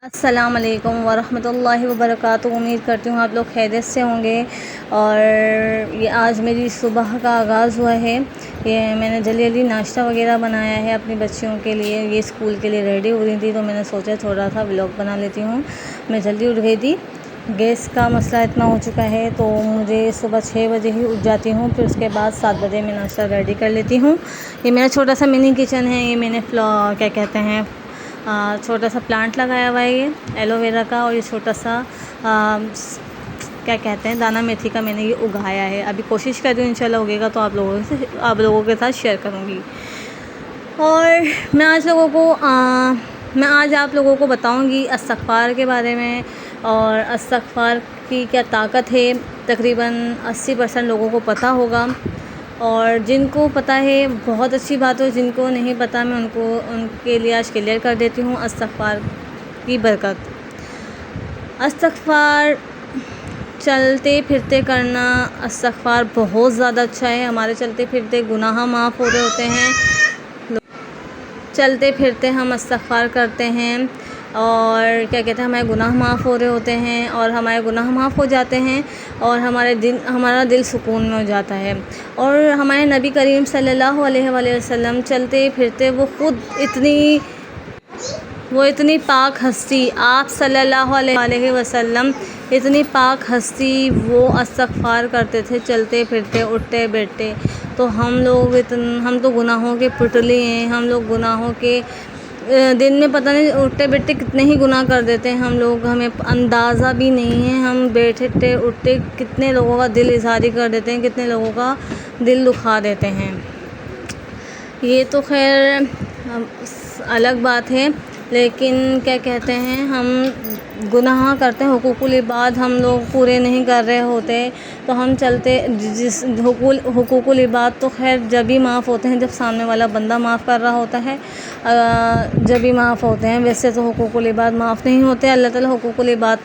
السلام علیکم ورحمۃ اللہ وبرکاتہ۔ امید کرتی ہوں آپ لوگ خیریت سے ہوں گے۔ اور یہ آج میری صبح کا آغاز ہوا ہے۔ یہ میں نے جلدی ناشتہ وغیرہ بنایا ہے اپنی بچیوں کے لیے، یہ اسکول کے لیے ریڈی ہو رہی تھی تو میں نے سوچا تھوڑا سا ولاگ بنا لیتی ہوں۔ میں جلدی اٹھ گئی تھی، گیس کا مسئلہ اتنا ہو چکا ہے تو مجھے صبح 6 بجے ہی اٹھ جاتی ہوں، پھر اس کے بعد 7 بجے میں ناشتہ ریڈی کر لیتی ہوں۔ یہ میرا چھوٹا سا منی کچن ہے۔ یہ میں نے چھوٹا سا پلانٹ لگایا ہوا ہے، یہ ایلو ویرا کا، اور یہ چھوٹا سا دانہ میتھی کا میں نے یہ اگایا ہے۔ ابھی کوشش کر رہی ہوں انشاءاللہ اگے گا تو آپ لوگوں کے ساتھ شیئر کروں گی۔ اور میں آج آپ لوگوں کو بتاؤں گی استغفار کے بارے میں، اور استغفار کی کیا طاقت ہے۔ تقریباً 80% لوگوں کو پتہ ہوگا، اور جن کو پتہ ہے بہت اچھی بات ہو، جن کو نہیں پتہ میں ان کے لیے آج کلیئر کر دیتی ہوں۔ استغفار کی برکت، استغفار چلتے پھرتے کرنا، استغفار بہت زیادہ اچھا ہے۔ ہمارے چلتے پھرتے گناہ معاف ہو رہے ہوتے ہیں، چلتے پھرتے ہم استغفار کرتے ہیں اور ہمارے گناہ معاف ہو رہے ہوتے ہیں، اور ہمارے گناہ معاف ہو جاتے ہیں، اور ہمارا دل سکون میں ہو جاتا ہے۔ اور ہمارے نبی کریم صلی اللہ علیہ وآلہ وسلم چلتے پھرتے وہ اتنی پاک ہستی، آپ صلی اللہ علیہ وآلہ وسلم اتنی پاک ہستی، وہ استغفار کرتے تھے چلتے پھرتے اٹھتے بیٹھتے۔ تو ہم تو گناہوں کے پتلے ہیں، ہم لوگ گناہوں کے دن میں پتہ نہیں اٹھتے بیٹھتے کتنے ہی گناہ کر دیتے ہیں ہم لوگ، ہمیں اندازہ بھی نہیں ہے۔ ہم بیٹھتے اٹھتے کتنے لوگوں کا دل اظہاری کر دیتے ہیں، کتنے لوگوں کا دل دکھا دیتے ہیں۔ یہ تو خیر الگ بات ہے، لیکن ہم گناہ کرتے ہیں، حقوق العباد ہم لوگ پورے نہیں کر رہے ہوتے، تو ہم حقوق العباد تو خیر جب ہی معاف ہوتے ہیں جب سامنے والا بندہ معاف کر رہا ہوتا ہے، جب ہی معاف ہوتے ہیں۔ ویسے تو حقوق العباد معاف نہیں ہوتے، اللہ تعالیٰ حقوق العباد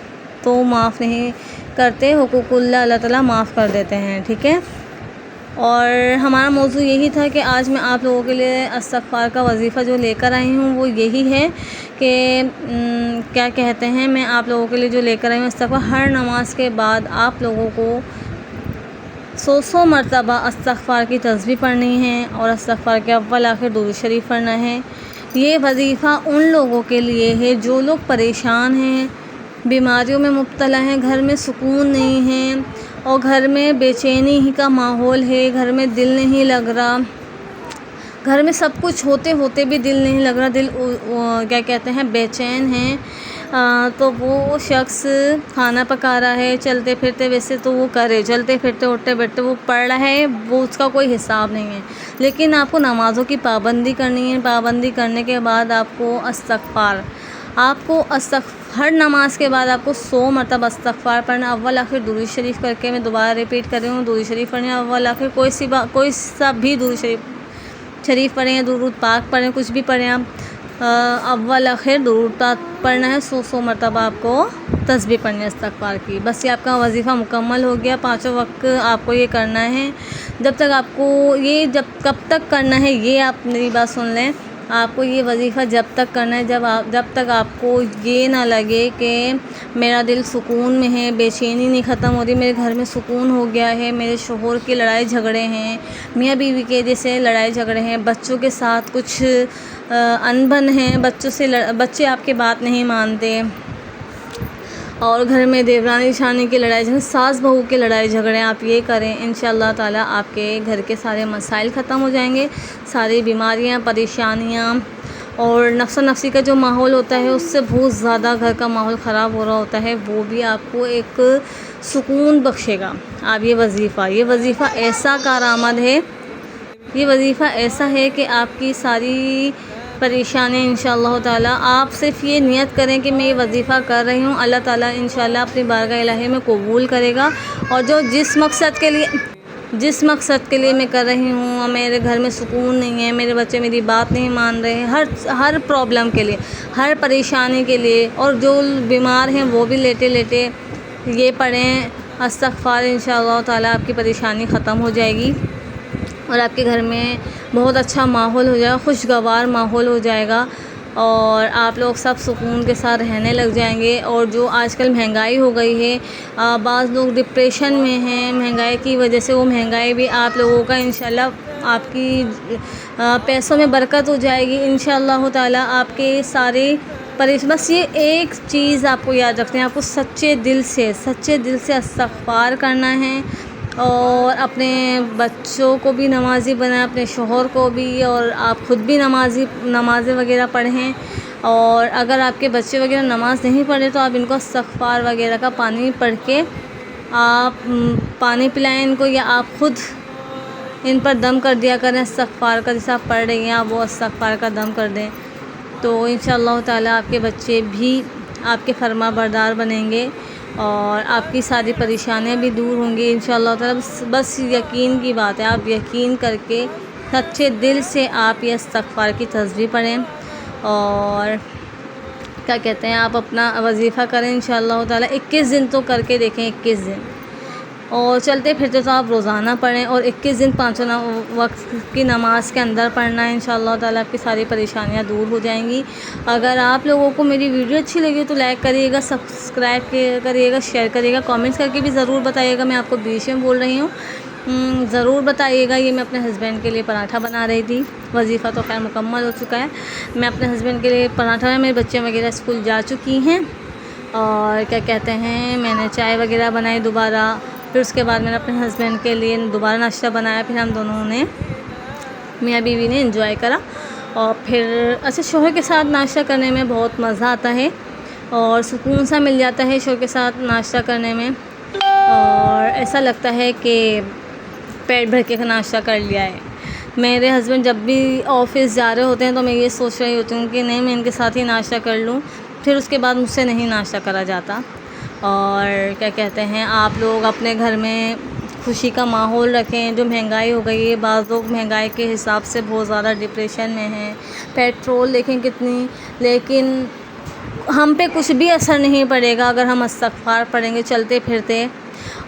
تو معاف نہیں کرتے، حقوق اللہ تعالیٰ معاف کر دیتے ہیں، ٹھیک ہے۔ اور ہمارا موضوع یہی تھا کہ آج میں آپ لوگوں کے لیے استغفار کا وظیفہ جو لے کر آئی ہوں وہ یہی ہے کہ میں آپ لوگوں کے لیے جو لے کر آئی ہوں استغفار، ہر نماز کے بعد آپ لوگوں کو 100 مرتبہ استغفار کی تسبیح پڑھنی ہے، اور استغفار کے اول آخر درود شریف پڑھنا ہے۔ یہ وظیفہ ان لوگوں کے لیے ہے جو لوگ پریشان ہیں، بیماریوں میں مبتلا ہیں، گھر میں سکون نہیں ہے، اور گھر میں بے چینی ہی کا ماحول ہے، گھر میں دل نہیں لگ رہا، گھر میں سب کچھ ہوتے ہوتے بھی دل نہیں لگ رہا، دل بے چین ہیں۔ تو وہ شخص کھانا پکا رہا ہے چلتے پھرتے، ویسے تو وہ کرے چلتے پھرتے اٹھتے بیٹھتے وہ پڑھ رہا ہے، وہ اس کا کوئی حساب نہیں ہے، لیکن آپ کو نمازوں کی پابندی کرنی ہے۔ پابندی کرنے کے بعد آپ کو ہر نماز کے بعد آپ کو 100 مرتبہ استغفار پڑھنا، اول آخر درود شریف کر کے، میں دوبارہ ریپیٹ کر رہی ہوں، درود شریف پڑھیں، اول آخر کوئی سا بھی درود شریف پڑھیں یا درود پاک پڑھیں، کچھ بھی پڑھیں آپ، اول آخر درود پاک پڑھنا ہے، 100 مرتبہ آپ کو تسبیح پڑھنی ہے استغفار کی۔ بس یہ آپ کا وظیفہ مکمل ہو گیا، 5 وقت آپ کو یہ کرنا ہے۔ کب تک کرنا ہے یہ آپ میری بات سن لیں، آپ کو یہ وظیفہ جب تک کرنا ہے جب تک آپ کو یہ نہ لگے کہ میرا دل سکون میں ہے، بے چینی نہیں ختم ہو رہی، میرے گھر میں سکون ہو گیا ہے، میرے شوہر کی لڑائی جھگڑے ہیں، میاں بیوی کے جیسے لڑائی جھگڑے ہیں، بچوں کے ساتھ کچھ انبن ہیں، بچے آپ کے بات نہیں مانتے، اور گھر میں دیورانی جیٹھانی کی لڑائی جھگڑے، ساس بہو کی لڑائی جھگڑے، آپ یہ کریں، انشاءاللہ تعالیٰ آپ کے گھر کے سارے مسائل ختم ہو جائیں گے، ساری بیماریاں، پریشانیاں، اور نفسی کا جو ماحول ہوتا ہے اس سے بہت زیادہ گھر کا ماحول خراب ہو رہا ہوتا ہے، وہ بھی آپ کو ایک سکون بخشے گا۔ آپ یہ وظیفہ ایسا کارآمد ہے، یہ وظیفہ ایسا ہے کہ آپ کی ساری پریشانی انشاءاللہ تعالیٰ، آپ صرف یہ نیت کریں کہ میں یہ وظیفہ کر رہی ہوں، اللہ تعالیٰ انشاءاللہ اپنی بارگاہ الہی میں قبول کرے گا، اور جس مقصد کے لیے میں کر رہی ہوں، میرے گھر میں سکون نہیں ہے، میرے بچے میری بات نہیں مان رہے ہیں، ہر پرابلم کے لیے، ہر پریشانی کے لیے، اور جو بیمار ہیں وہ بھی لیٹے لیٹے یہ پڑھیں استغفار، انشاءاللہ تعالیٰ آپ کی پریشانی ختم ہو جائے گی، اور آپ کے گھر میں بہت اچھا ماحول ہو جائے گا، خوشگوار ماحول ہو جائے گا۔ اور آپ لوگ سب سکون کے ساتھ رہنے لگ جائیں گے۔ اور جو آج کل مہنگائی ہو گئی ہے، بعض لوگ ڈپریشن میں ہیں مہنگائی کی وجہ سے، وہ مہنگائی بھی آپ لوگوں کا انشاءاللہ آپ کی پیسوں میں برکت ہو جائے گی انشاءاللہ تعالیٰ۔ آپ کے سارے بس یہ ایک چیز آپ کو یاد رکھتے ہیں، آپ کو سچے دل سے استغفار کرنا ہے، اور اپنے بچوں کو بھی نمازی بنائیں، اپنے شوہر کو بھی، اور آپ خود بھی نمازیں وغیرہ پڑھیں۔ اور اگر آپ کے بچے وغیرہ نماز نہیں پڑھے تو آپ ان کو استغفار وغیرہ کا پانی پڑھ کے آپ پانی پلائیں ان کو، یا آپ خود ان پر دم کر دیا کریں استغفار کا، جیسے آپ پڑھ رہی ہیں آپ وہ استغفار کا دم کر دیں، تو انشاءاللہ تعالیٰ آپ کے بچے بھی آپ کے فرما بردار بنیں گے، اور آپ کی ساری پریشانیاں بھی دور ہوں گی انشاءاللہ تعالیٰ۔ بس یقین کی بات ہے، آپ یقین کر کے سچے دل سے آپ یہ استغفار کی تسبیح پڑھیں، اور کیا کہتے ہیں آپ اپنا وظیفہ کریں انشاءاللہ تعالیٰ۔ 21 دن تو کر کے دیکھیں، 21 دن، اور چلتے پھرتے تو آپ روزانہ پڑھیں، اور 21 دن 5 وقت کی نماز کے اندر پڑھنا ہے انشاءاللہ تعالیٰ۔ آپ کی ساری پریشانیاں دور ہو جائیں گی۔ اگر آپ لوگوں کو میری ویڈیو اچھی لگی تو لائک کریے گا، سبسکرائب کریے گا، شیئر کریے گا، کامنٹس کر کے بھی ضرور بتائیے گا۔ میں آپ کو بیچ میں بول رہی ہوں، ضرور بتائیے گا۔ یہ میں اپنے ہسبینڈ کے لیے پراٹھا بنا رہی تھی، وظیفہ تو خیر مکمل ہو چکا ہے، میں اپنے ہسبینڈ کے لیے پراٹھا، میرے بچے وغیرہ اسکول جا چکی ہیں، اور کیا کہتے ہیں میں نے چائے وغیرہ بنائی دوبارہ، پھر اس کے بعد میں نے اپنے ہسبینڈ کے لیے دوبارہ ناشتہ بنایا، پھر ہم دونوں نے میاں بیوی نے انجوائے کرا۔ اور پھر اچھا، شوہر کے ساتھ ناشتہ کرنے میں بہت مزہ آتا ہے، اور سکون سا مل جاتا ہے شوہر کے ساتھ ناشتہ کرنے میں، اور ایسا لگتا ہے کہ پیٹ بھر کے ناشتہ کر لیا ہے۔ میرے ہسبینڈ جب بھی آفس جا رہے ہوتے ہیں تو میں یہ سوچ رہی ہوتی ہوں کہ نہیں، میں ان کے ساتھ ہی ناشتہ کر لوں، پھر اس کے بعد مجھ سے نہیں ناشتہ کرا جاتا۔ اور کیا کہتے ہیں آپ لوگ اپنے گھر میں خوشی کا ماحول رکھیں۔ جو مہنگائی ہو گئی ہے، بعض لوگ مہنگائی کے حساب سے بہت زیادہ ڈپریشن میں ہیں، پیٹرول دیکھیں کتنی، لیکن ہم پہ کچھ بھی اثر نہیں پڑے گا اگر ہم استغفار پڑھیں گے چلتے پھرتے۔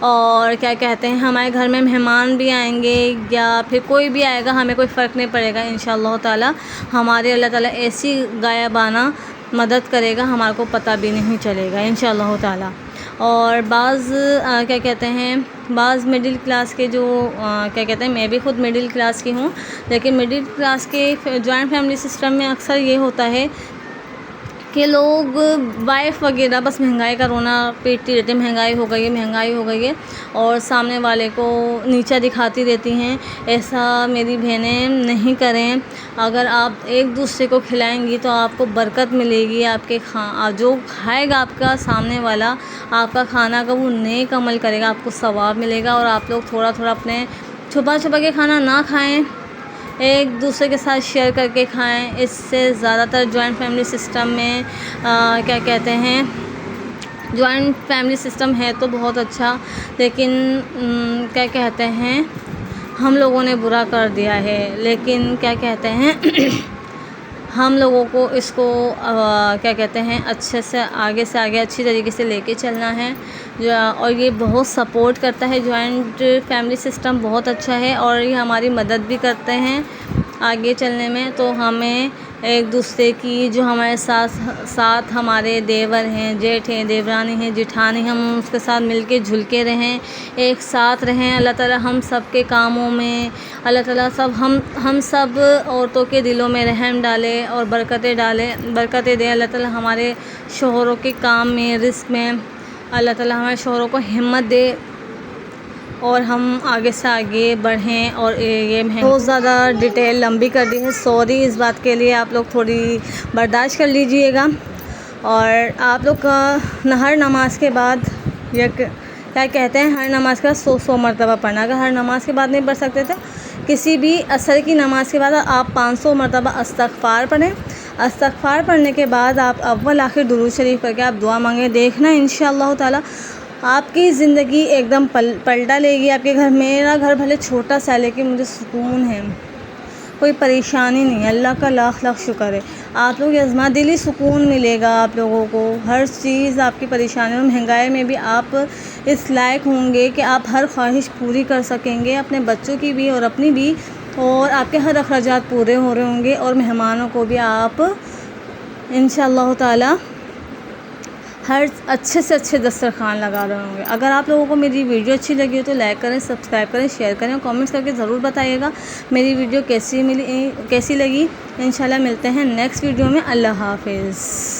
اور کیا کہتے ہیں ہمارے گھر میں مہمان بھی آئیں گے یا پھر کوئی بھی آئے گا، ہمیں کوئی فرق نہیں پڑے گا انشاءاللہ تعالیٰ۔ ہمارے اللہ تعالیٰ ایسی غائبانہ مدد کرے گا، ہمارے کو پتہ بھی نہیں چلے گا انشاءاللہ تعالیٰ۔ اور بعض کیا کہتے ہیں بعض مڈل کلاس کے جو کیا کہتے ہیں، میں بھی خود مڈل کلاس کی ہوں، لیکن مڈل کلاس کے جوائنٹ فیملی سسٹم میں اکثر یہ ہوتا ہے کہ لوگ وائف وغیرہ بس مہنگائی کا رونا پیٹتی رہتی ہے، مہنگائی ہو گئی ہے، مہنگائی ہو گئی ہے، اور سامنے والے کو نیچا دکھاتی رہتی ہیں۔ ایسا میری بہنیں نہیں کریں، اگر آپ ایک دوسرے کو کھلائیں گی تو آپ کو برکت ملے گی، آپ کے جو کھائے گا آپ کا سامنے والا آپ کا کھانا کا، وہ نیک عمل کرے گا، آپ کو ثواب ملے گا۔ اور آپ لوگ تھوڑا تھوڑا اپنے چھپا کے کھانا نہ کھائیں، ایک دوسرے کے ساتھ شیئر کر کے کھائیں۔ اس سے زیادہ تر جوائنٹ فیملی سسٹم میں کیا کہتے ہیں جوائنٹ فیملی سسٹم ہے تو بہت اچھا، لیکن کیا کہتے ہیں ہم لوگوں نے برا کر دیا ہے، لیکن کیا کہتے ہیں ہم لوگوں کو اس کو کیا کہتے ہیں اچھے سے آگے اچھی طریقے سے لے کے چلنا ہے، اور یہ بہت سپورٹ کرتا ہے۔ جوائنٹ فیملی سسٹم بہت اچھا ہے، اور یہ ہماری مدد بھی کرتے ہیں آگے چلنے میں۔ تو ہمیں ایک دوسرے کی جو ہمارے ساتھ ہمارے دیور ہیں، جیٹھ ہیں، دیورانی ہیں، جٹھانی، ہم اس کے ساتھ مل کے جھل کے رہیں، ایک ساتھ رہیں۔ اللہ تعالیٰ ہم سب کے کاموں میں، اللہ تعالیٰ ہم سب عورتوں کے دلوں میں رحم ڈالے اور برکتیں دے۔ اللہ تعالیٰ ہمارے شوہروں کے کام میں، رزق میں اللہ تعالیٰ ہمارے شوہروں کو ہمت دے، اور ہم آگے سے آگے بڑھیں۔ اور یہ بہت زیادہ ڈیٹیل لمبی کر دی ہے، سوری اس بات کے لیے، آپ لوگ تھوڑی برداشت کر لیجئے گا۔ اور آپ لوگ ہر نماز کے بعد کیا کہتے ہیں ہر نماز کے بعد 100 مرتبہ پڑھنا۔ اگر ہر نماز کے بعد نہیں پڑھ سکتے تو کسی بھی عصر کی نماز کے بعد آپ 500 مرتبہ استغفار پڑھیں۔ استغفار پڑھنے کے بعد آپ اول آخر درود شریف کر کے آپ دعا مانگیں، دیکھنا انشاءاللہ تعالیٰ آپ کی زندگی ایک دم پلٹا لے گی۔ آپ کے گھر، میرا گھر بھلے چھوٹا سا ہے لیکن مجھے سکون ہے، کوئی پریشانی نہیں ہے، اللہ کا لاکھ لاکھ شکر ہے۔ آپ لوگ ازما دلی سکون ملے گا آپ لوگوں کو، ہر چیز آپ کی پریشانی اور مہنگائی میں بھی آپ اس لائق ہوں گے کہ آپ ہر خواہش پوری کر سکیں گے، اپنے بچوں کی بھی اور اپنی بھی، اور آپ کے ہر اخراجات پورے ہو رہے ہوں گے، اور مہمانوں کو بھی آپ انشاءاللہ تعالی ہر اچھے سے اچھے دسترخوان لگا رہے ہوں گے۔ اگر آپ لوگوں کو میری ویڈیو اچھی لگی ہو تو لائک کریں، سبسکرائب کریں، شیئر کریں اور کامنٹس کر کے ضرور بتائیے گا میری ویڈیو کیسی لگی۔ انشاءاللہ ملتے ہیں نیکسٹ ویڈیو میں۔ اللہ حافظ۔